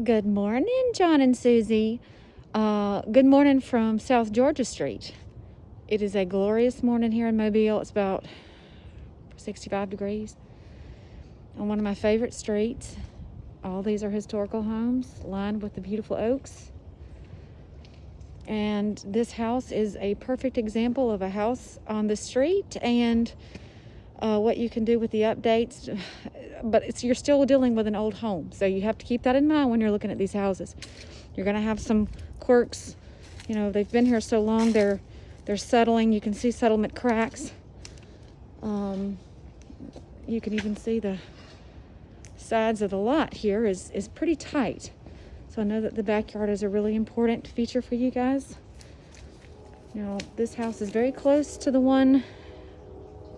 Good morning, John and Susie. Good morning from South Georgia Street. It is a glorious morning here in Mobile. It's about 65 degrees on one of my favorite streets. All these are historical homes lined with the beautiful oaks. And this house is a perfect example of a house on the street and what you can do with the updates. But you're still dealing with an old home, so you have to keep that in mind when you're looking at these houses. You're going to have some quirks. You know, they've been here so long, they're settling. You can see settlement cracks. You can even see the sides of the lot here is pretty tight. So I know that the backyard is a really important feature for you guys. Now, this house is very close to the one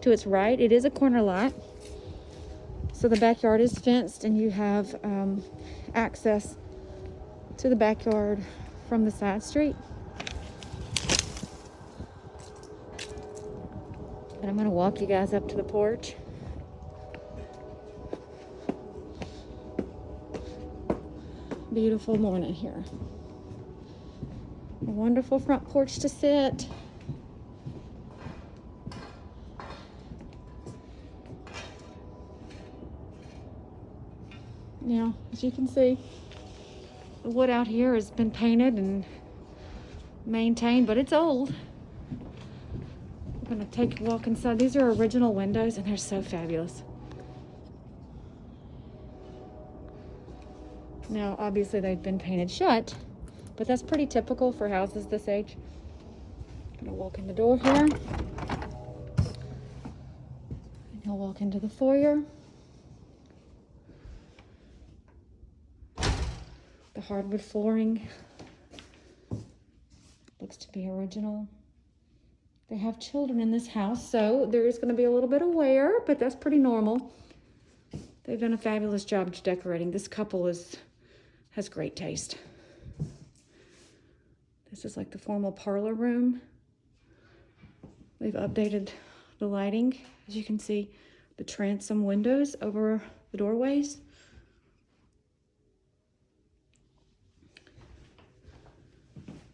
to its right. It is a corner lot. So the backyard is fenced and you have access to the backyard from the side street. And I'm going to walk you guys up to the porch. Beautiful morning here. A wonderful front porch to sit. Now, as you can see, the wood out here has been painted and maintained, but it's old. We're going to take a walk inside. These are original windows and they're so fabulous. Now, obviously they've been painted shut, but that's pretty typical for houses this age. I'm going to walk in the door here. And you'll walk into the foyer. The hardwood flooring looks to be original. They have children in this house, so there is going to be a little bit of wear, but that's pretty normal. They've done a fabulous job decorating. This couple has great taste. This is like the formal parlor room. They've updated the lighting. As you can see, the transom windows over the doorways.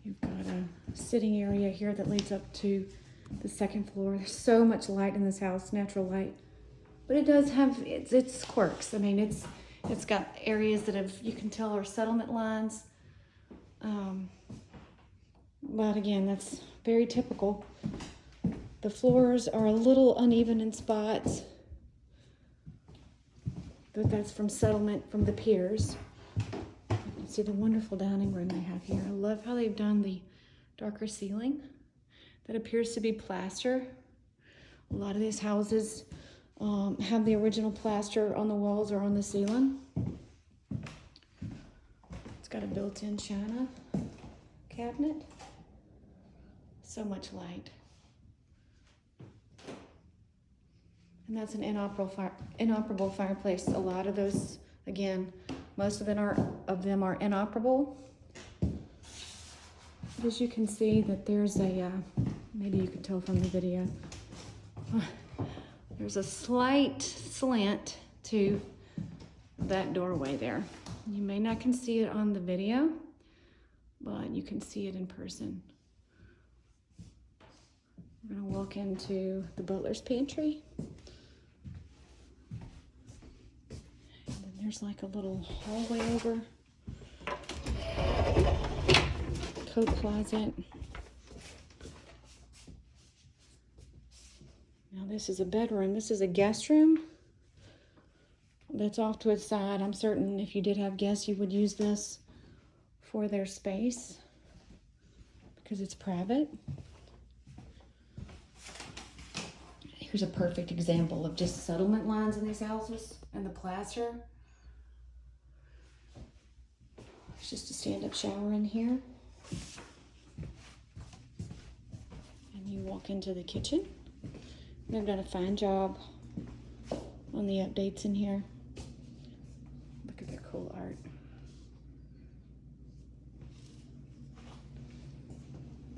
You've got a sitting area here that leads up to the second floor. There's so much light in this house, natural light. But it does have its quirks. I mean, it's got areas that you can tell are settlement lines. But again, that's very typical. The floors are a little uneven in spots. But that's from settlement from the piers. See the wonderful dining room they have here. I love how they've done the darker ceiling that appears to be plaster. A lot of these houses have the original plaster on the walls or on the ceiling. It's got a built-in china cabinet. So much light. And that's an inoperable fireplace. A lot of those, again, most of them are inoperable. As you can see that there's maybe you can tell from the video, there's a slight slant to that doorway there. You may not can see it on the video, but you can see it in person. We're gonna walk into the butler's pantry. There's like a little hallway over, coat closet. Now this is a bedroom. This is a guest room that's off to its side. I'm certain if you did have guests, you would use this for their space because it's private. Here's a perfect example of just settlement lines in these houses and the plaster. There's just a stand-up shower in here. And you walk into the kitchen. They've done a fine job on the updates in here. Look at their cool art.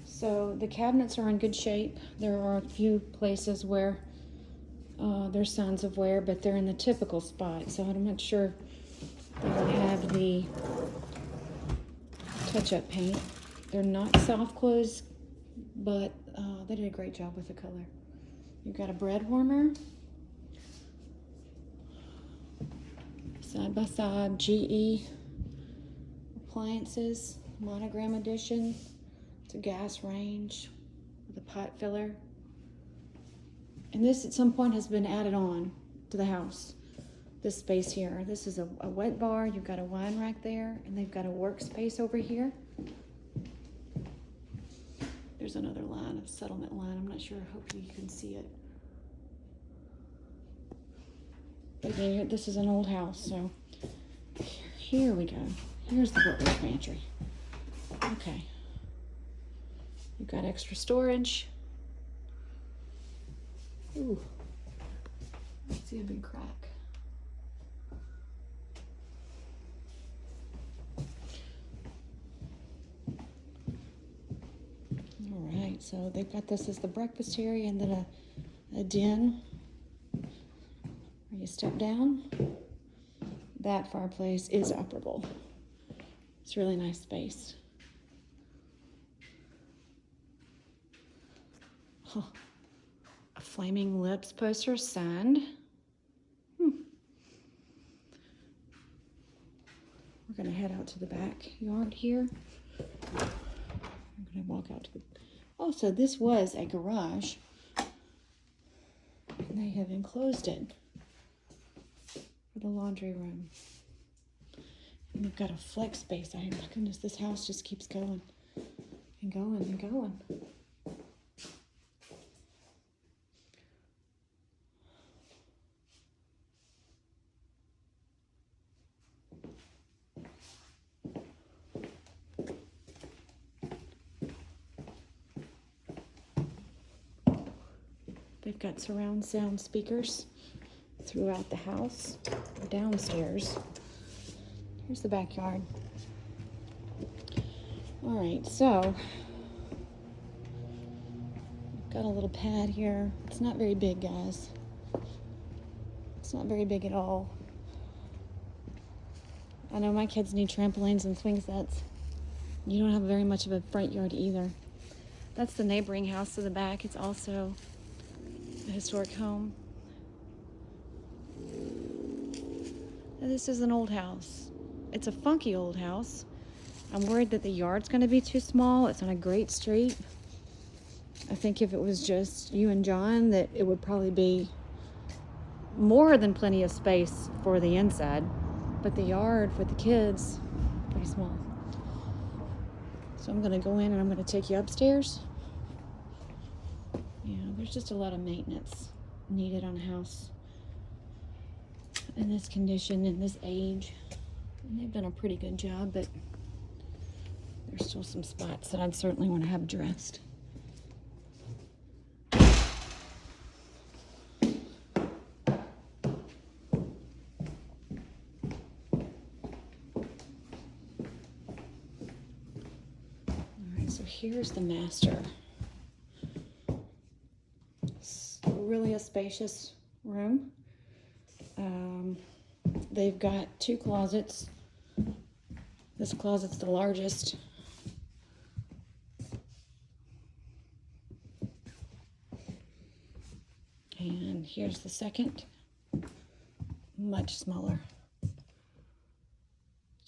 So the cabinets are in good shape. There are a few places where there's signs of wear, but they're in the typical spot. So I'm not sure they will have the touch-up paint. They're not soft close, but they did a great job with the color. You've got a bread warmer, side by side GE appliances, monogram edition. It's a gas range with a pot filler. And this at some point has been added on to the house. This space here. This is a wet bar. You've got a wine rack there, and they've got a workspace over here. There's another line, a settlement line. I'm not sure. I hope you can see it. But again, this is an old house, so here we go. Here's the butler's pantry. Okay. You've got extra storage. Ooh. I see a big crack. All right, so they've got this as the breakfast area and then a den where you step down. That fireplace is operable. It's a really nice space. Huh. A Flaming Lips poster signed. We're gonna head out to the backyard here. I'm gonna walk out to the... Oh, so this was a garage. And they have enclosed it for the laundry room. And we've got a flex space out here. My goodness, this house just keeps going and going and going. They've got surround sound speakers throughout the house, downstairs. Here's the backyard. All right, so got a little pad here. It's not very big, guys. It's not very big at all. I know my kids need trampolines and swing sets. You don't have very much of a front yard either. That's the neighboring house to the back. It's also a historic home. Now, this is an old house. It's a funky old house. I'm worried that the yard's going to be too small. It's on a great street. I think if it was just you and John, that it would probably be more than plenty of space for the inside. But the yard for the kids, pretty small. So I'm going to go in and I'm going to take you upstairs. Yeah, there's just a lot of maintenance needed on a house in this condition, in this age. And they've done a pretty good job, but there's still some spots that I'd certainly want to have addressed. So here's the master. It's really a spacious room. They've got 2 closets. This closet's the largest. And here's the second, much smaller. As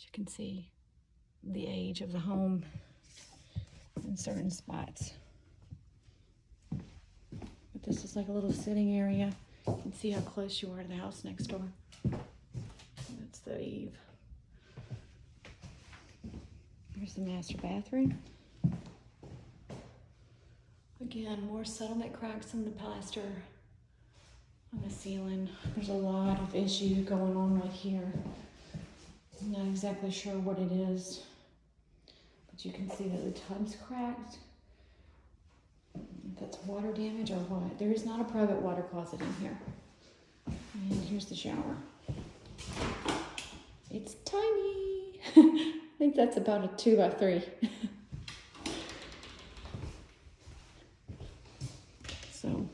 you can see, the age of the home in certain spots. But this is like a little sitting area. You can see how close you are to the house next door. That's the eave. Here's the master bathroom. Again, more settlement cracks in the plaster on the ceiling. There's a lot of issue going on right here. I'm not exactly sure what it is. But you can see that the tub's cracked. If that's water damage or what. There is not a private water closet in here. And here's the shower. It's tiny. I think that's about a 2x3. So,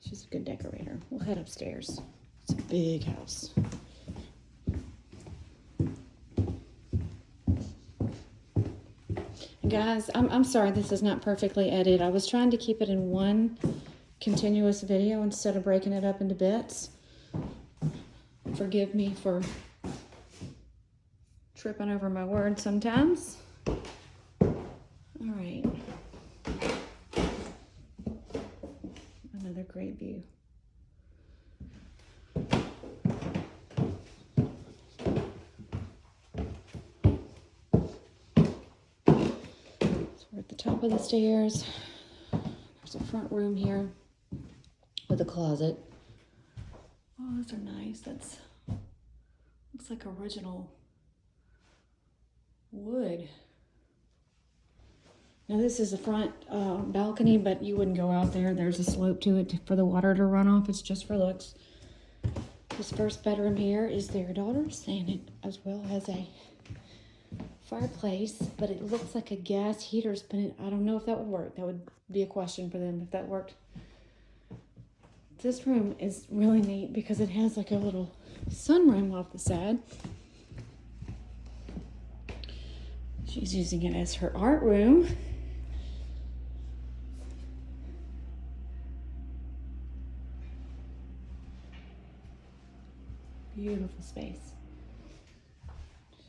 she's a good decorator. We'll head upstairs. It's a big house. Guys, I'm sorry this is not perfectly edited. I was trying to keep it in one continuous video instead of breaking it up into bits. Forgive me for tripping over my words sometimes. All right. Another great view. So we're at the top of the stairs. There's a front room here with a closet. Oh, those are nice. That's looks like original wood. Now this is the front balcony, but you wouldn't go out there. There's a slope to it for the water to run off. It's just for looks. This first bedroom here is their daughter's, and it as well as a fireplace, but it looks like a gas heater's been in. I don't know if that would work. That would be a question for them if that worked. This room is really neat because it has like a little sunroom off the side. She's using it as her art room. Beautiful space.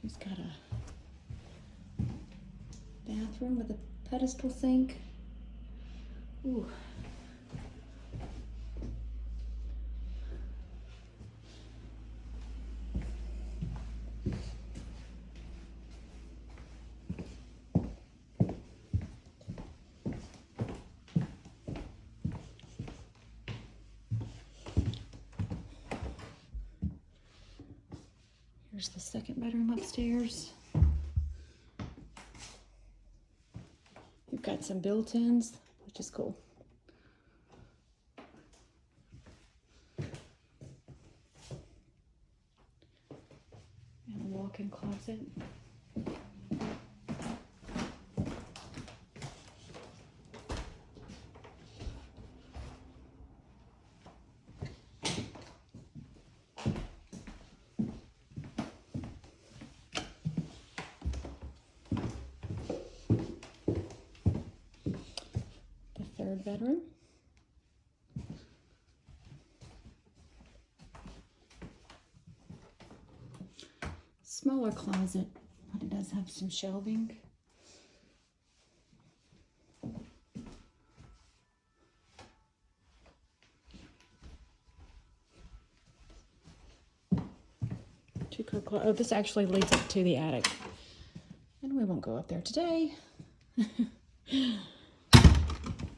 She's got a bathroom with a pedestal sink. Ooh. Here's the second bedroom upstairs. You've got some built-ins, which is cool. And a walk-in closet. Third bedroom. Smaller closet, but it does have some shelving. Oh, this actually leads up to the attic. And we won't go up there today.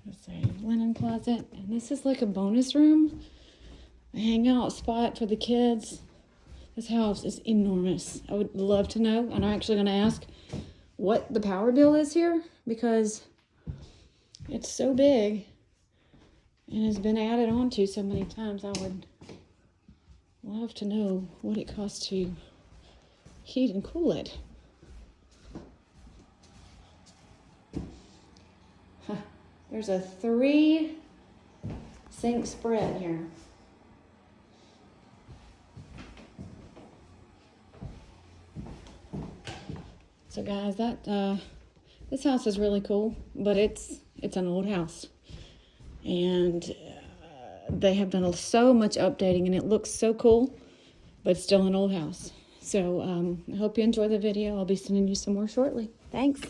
There's a linen closet, and this is like a bonus room, a hangout spot for the kids. This house is enormous. I would love to know, and I'm actually going to ask what the power bill is here because it's so big and has been added on to so many times. I would love to know what it costs to heat and cool it. There's a 3 sink spread here. So guys, that this house is really cool, but it's an old house, and they have done so much updating, and it looks so cool, but it's still an old house. So I hope you enjoy the video. I'll be sending you some more shortly. Thanks.